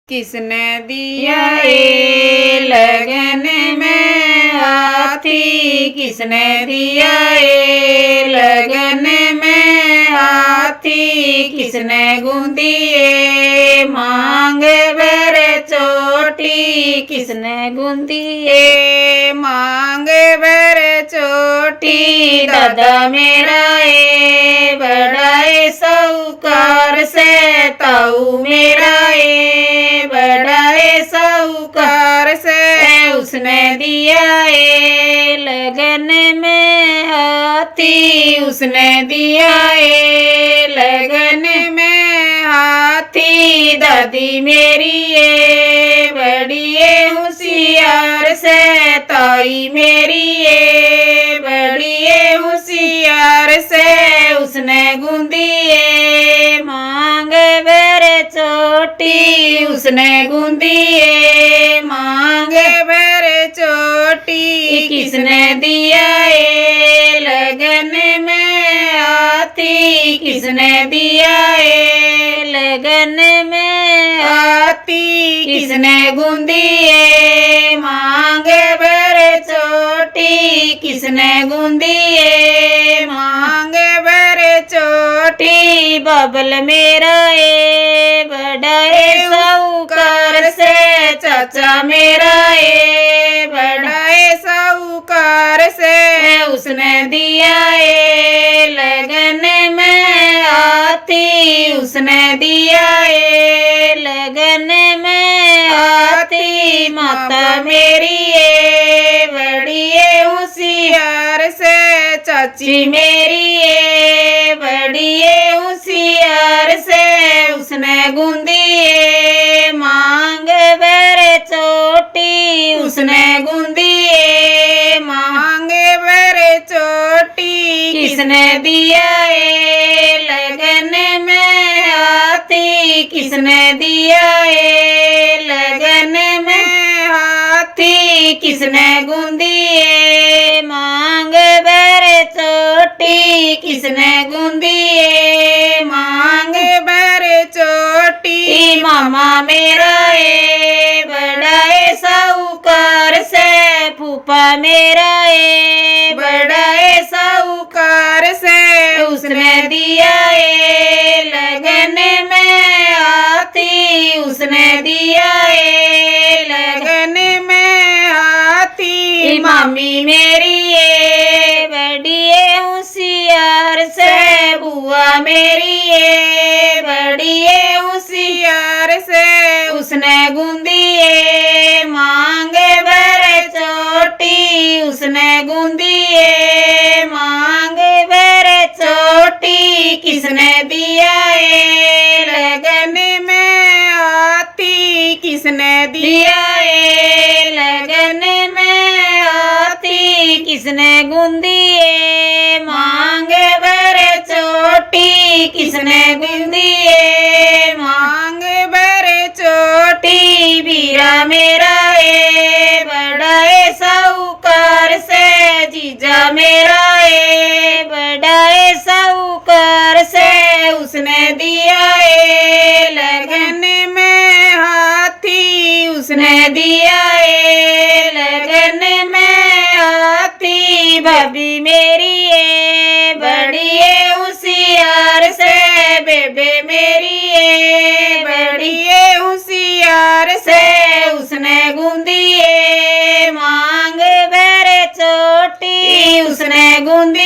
किसने दिया ये लगन में हाथी, किसने दिया ये लगन में हाथी, किसने गूंदी ये मांग भर चोटी, किसने गूंदी ये मांग भर चोटी। दादा मेरा ये बड़ा साहूकार से, ताऊ मेरा ये बड़ा साहूकार से, उसने दिया ये लगन में हाथी, उसने दिया ये लगन में हाथी। दादी मेरी ये बड़ी होशियार से, ताई मेरी ये बड़ी होशियार से, उसने गूंदी ये मांग भर चोटी, उसने गूंदी ये मांग भर चोटी। किसने दिया ये लगन में हाथी, किसने दिया ये लगन में हाथी, किसने गूंदी ये मांग भर चोटी, किसने गूंदी ये मांग भर चोटी। बबल मेरा ये बड़ा साहूकार से, चाचा मेरा ये बड़ा साहूकार से, उसने दिया ये लगन में हाथी, उसने दिया ये लगन में हाथी। माता मेरी ये बड़ी होशियार से, चाची मेरी ये बड़ी होशियार से, उसने गूंदी ये मांग भर चोटी, उसने गूंदी ये मांग भर चोटी। किसने दिया ये लगन में हाथी, किसने दिया ये लगन में हाथी, किसने गूंदी ये मांग भर चोटी, किसने गूंदी ये मांग भर चोटी। मामा मेरा ये बड़ा साहूकार से, फूफा मेरा ये बड़ा साहूकार से, उसने दिया ये लगन में हाथी, उसने दिया ये लगन में हाथी। मामी मेरी ये बड़ी होशियार से, बुआ मेरी ये बड़ी होशियार से, उसने गूंदी ये मांग भर चोटी, उसने गूंदी ये मांग भर चोटी। किसने दिया ये लगन में हाथी, किसने दिया ये लगन में हाथी, किसने गूंदी ये मांग भर चोटी, किसने गूंदी ये मांग भर चोटी। बीरा मेरा ये बड़ा साहूकार से, जीजा मेरा ये बड़ा साहूकार से, उसने दिया ये लगन में हाथी, उसने दिया ये लगन में हाथी। भाभी मेरी ये बड़ी होशियार से, बेबे मेरी ये बड़ी होशियार से, उसने गूंदी ये मांग भर चोटी, उसने गूंदी